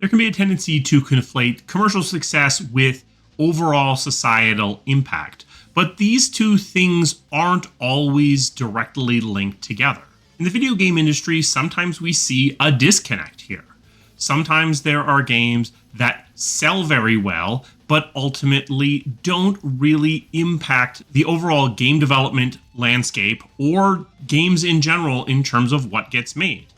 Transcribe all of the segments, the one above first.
There can be a tendency to conflate commercial success with overall societal impact, but these two things aren't always directly linked together. In the video game industry, sometimes we see a disconnect here. Sometimes there are games that sell very well, but ultimately don't really impact the overall game development landscape or games in general in terms of what gets made.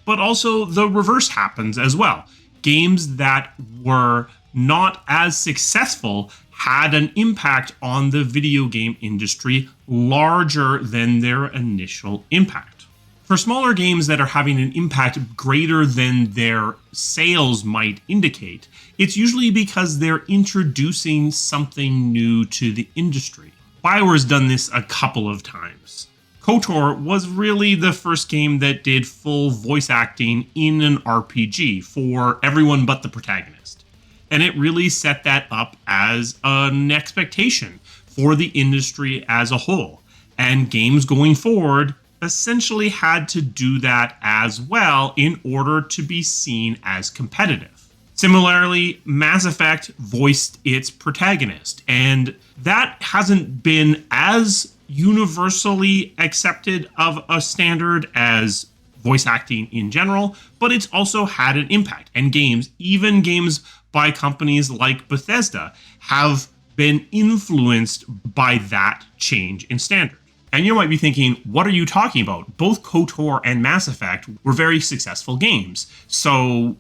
But also the reverse happens as well. Games that were not as successful had an impact on the video game industry larger than their initial impact. For smaller games that are having an impact greater than their sales might indicate, it's usually because they're introducing something new to the industry. BioWare's done this a couple of times. KOTOR was really the first game that did full voice acting in an RPG for everyone but the protagonist. And it really set that up as an expectation for the industry as a whole. And games going forward essentially had to do that as well in order to be seen as competitive. Similarly, Mass Effect voiced its protagonist, and that hasn't been as universally accepted of a standard as voice acting in general, but it's also had an impact. And games, even games by companies like Bethesda, have been influenced by that change in standard. And you might be thinking, what are you talking about? Both KOTOR and Mass Effect were very successful games, so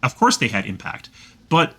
of course they had impact. But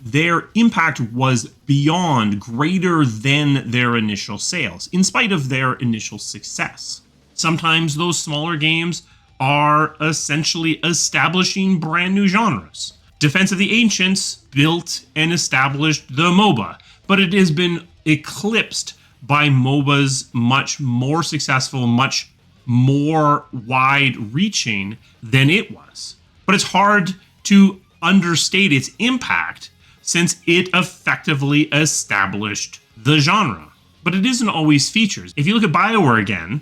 their impact was beyond, greater than their initial sales, in spite of their initial success. Sometimes those smaller games are essentially establishing brand new genres. Defense of the Ancients built and established the MOBA, but it has been eclipsed by MOBAs much more successful, much more wide-reaching than it was. But it's hard to understate its impact since it effectively established the genre. But it isn't always features. If you look at BioWare again,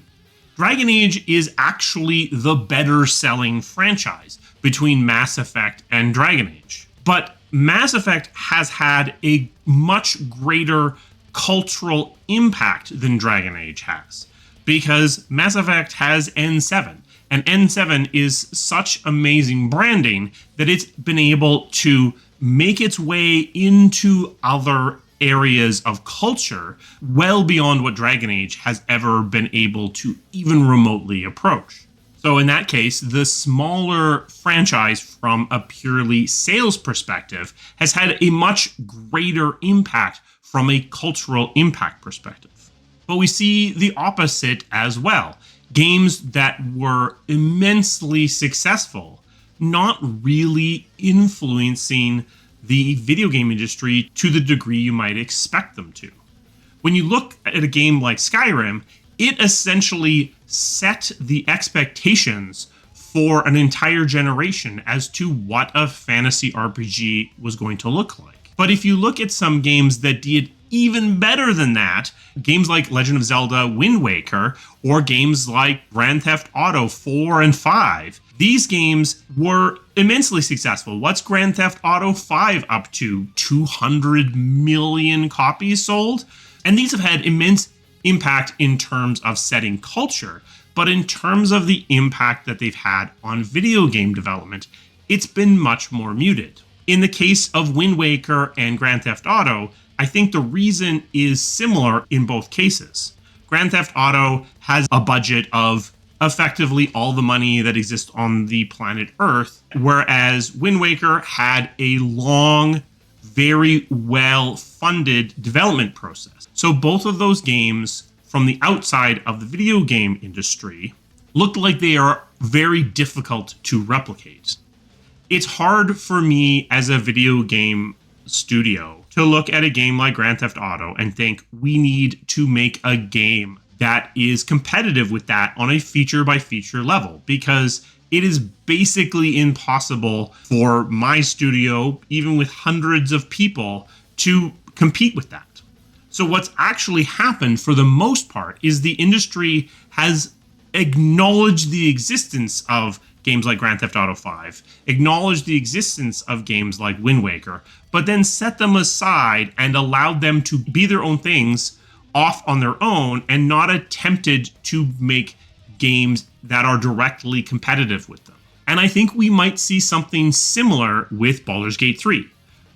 Dragon Age is actually the better selling franchise between Mass Effect and Dragon Age. But Mass Effect has had a much greater cultural impact than Dragon Age has, because Mass Effect has N7, and N7 is such amazing branding that it's been able to make its way into other areas of culture well beyond what Dragon Age has ever been able to even remotely approach. So in that case, the smaller franchise from a purely sales perspective has had a much greater impact from a cultural impact perspective. But we see the opposite as well. Games that were immensely successful, not really influencing the video game industry to the degree you might expect them to. When you look at a game like Skyrim, it essentially set the expectations for an entire generation as to what a fantasy RPG was going to look like. But if you look at some games that did even better than that, games like Legend of Zelda Wind Waker, or games like Grand Theft Auto 4 and 5, these games were immensely successful. What's Grand Theft Auto 5 up to? 200 million copies sold? And these have had immense impact in terms of setting culture, but in terms of the impact that they've had on video game development, it's been much more muted. In the case of Wind Waker and Grand Theft Auto, I think the reason is similar in both cases. Grand Theft Auto has a budget of effectively all the money that exists on the planet Earth, whereas Wind Waker had a long, very well-funded development process. So both of those games, from the outside of the video game industry, look like they are very difficult to replicate. It's hard for me as a video game studio to look at a game like Grand Theft Auto and think we need to make a game that is competitive with that on a feature by feature level, because it is basically impossible for my studio, even with hundreds of people, to compete with that. So what's actually happened for the most part is the industry has acknowledged the existence of games like Grand Theft Auto 5, acknowledged the existence of games like Wind Waker, but then set them aside and allowed them to be their own things off on their own and not attempted to make games that are directly competitive with them. And I think we might see something similar with Baldur's Gate 3.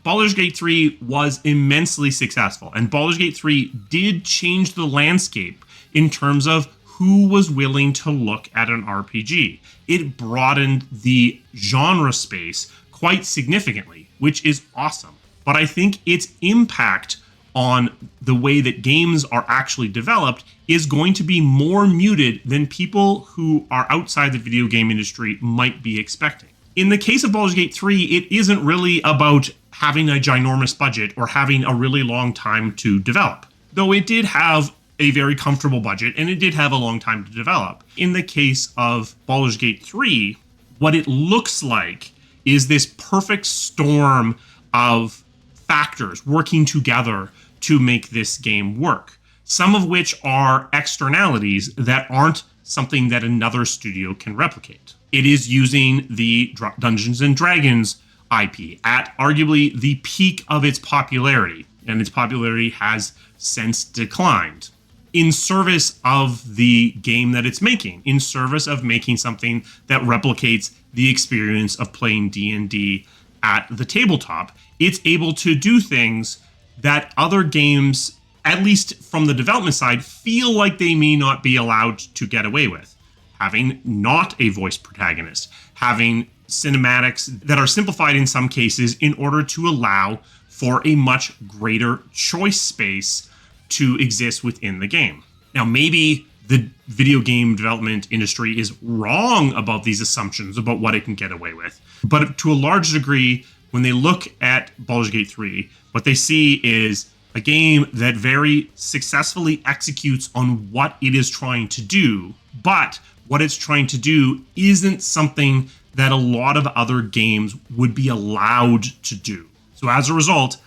Baldur's Gate 3 was immensely successful, and Baldur's Gate 3 did change the landscape in terms of who was willing to look at an RPG. It broadened the genre space quite significantly, which is awesome. But I think its impact on the way that games are actually developed is going to be more muted than people who are outside the video game industry might be expecting. In the case of Baldur's Gate 3, it isn't really about having a ginormous budget or having a really long time to develop, though it did have a very comfortable budget and it did have a long time to develop. In the case of Baldur's Gate 3, what it looks like is this perfect storm of factors working together to make this game work, some of which are externalities that aren't something that another studio can replicate. It is using the Dungeons and Dragons IP at arguably the peak of its popularity, and its popularity has since declined, in service of the game that it's making, in service of making something that replicates the experience of playing D&D at the tabletop. It's able to do things that other games, at least from the development side, feel like they may not be allowed to get away with. Having not a voice protagonist, having cinematics that are simplified in some cases in order to allow for a much greater choice space to exist within the game. Now, maybe the video game development industry is wrong about these assumptions about what it can get away with, but to a large degree, when they look at Baldur's Gate 3, what they see is a game that very successfully executes on what it is trying to do, but what it's trying to do isn't something that a lot of other games would be allowed to do. So as a result,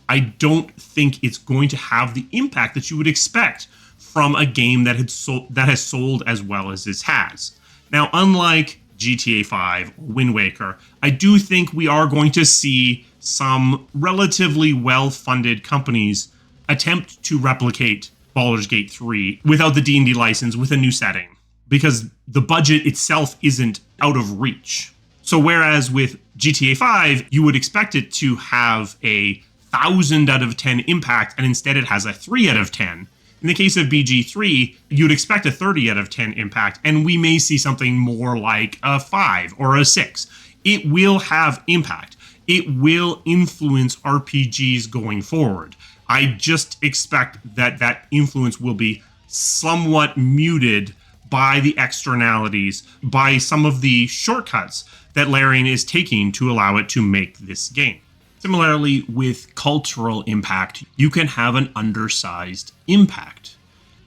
I don't think it's going to have the impact that you would expect from a game that has sold as well as it has. Now, unlike GTA 5 or Wind Waker, I do think we are going to see some relatively well-funded companies attempt to replicate Baldur's Gate 3 without the D&D license with a new setting, because the budget itself isn't out of reach. So whereas with GTA 5, you would expect it to have a 1,000 out of 10 impact, and instead it has a 3 out of 10. In the case of BG3, you'd expect a 30 out of 10 impact, and we may see something more like a 5 or a 6. It will have impact. It will influence RPGs going forward. I just expect that that influence will be somewhat muted by the externalities, by some of the shortcuts that Larian is taking to allow it to make this game. Similarly, with cultural impact, you can have an undersized impact.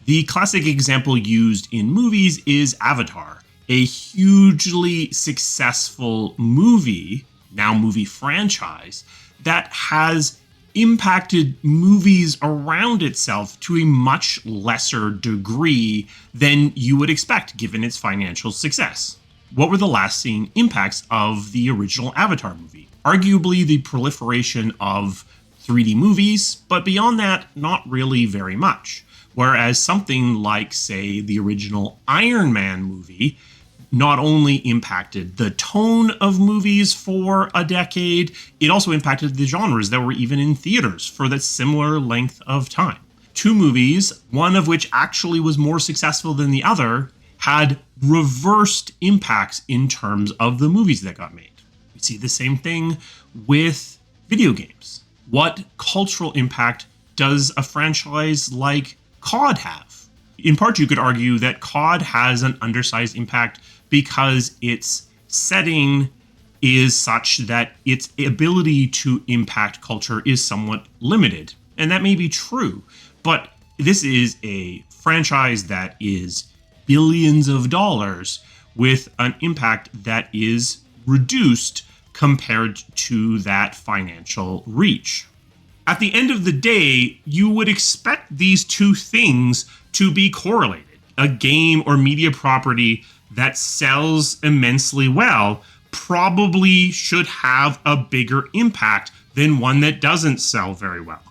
The classic example used in movies is Avatar, a hugely successful movie, now movie franchise, that has impacted movies around itself to a much lesser degree than you would expect given its financial success. What were the lasting impacts of the original Avatar movie? Arguably the proliferation of 3D movies, but beyond that, not really very much. Whereas something like, say, the original Ironman movie not only impacted the tone of movies for a decade, it also impacted the genres that were even in theaters for that similar length of time. Two movies, one of which actually was more successful than the other, had reversed impacts in terms of the movies that got made. We see the same thing with video games. What cultural impact does a franchise like COD have? In part, you could argue that COD has an undersized impact because its setting is such that its ability to impact culture is somewhat limited. And that may be true, but this is a franchise that is billions of dollars with an impact that is reduced compared to that financial reach. At the end of the day, you would expect these two things to be correlated. A game or media property that sells immensely well probably should have a bigger impact than one that doesn't sell very well.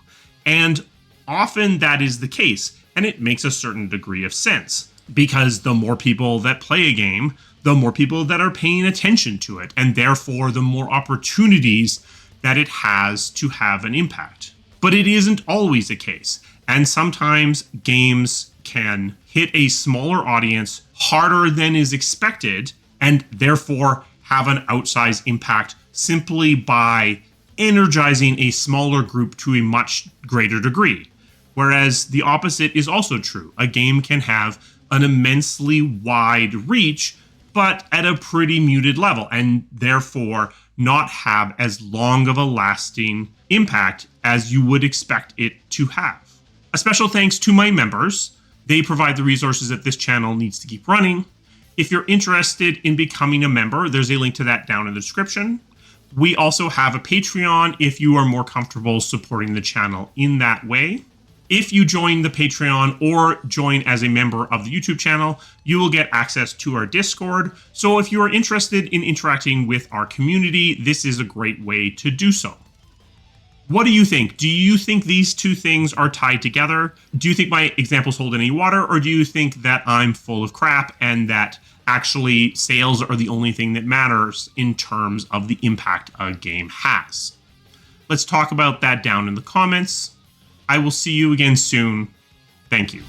And often that is the case, and it makes a certain degree of sense, because the more people that play a game, the more people that are paying attention to it, and therefore the more opportunities that it has to have an impact. But it isn't always the case, and sometimes games can hit a smaller audience harder than is expected, and therefore have an outsized impact simply by energizing a smaller group to a much greater degree. Whereas the opposite is also true. A game can have an immensely wide reach, but at a pretty muted level, and therefore not have as long of a lasting impact as you would expect it to have. A special thanks to my members. They provide the resources that this channel needs to keep running. If you're interested in becoming a member, there's a link to that down in the description. We also have a Patreon if you are more comfortable supporting the channel in that way. If you join the Patreon or join as a member of the YouTube channel, you will get access to our Discord. So if you are interested in interacting with our community, this is a great way to do so. What do you think? Do you think these two things are tied together? Do you think my examples hold any water, or do you think that I'm full of crap and that actually sales are the only thing that matters in terms of the impact a game has? Let's talk about that down in the comments. I will see you again soon. Thank you.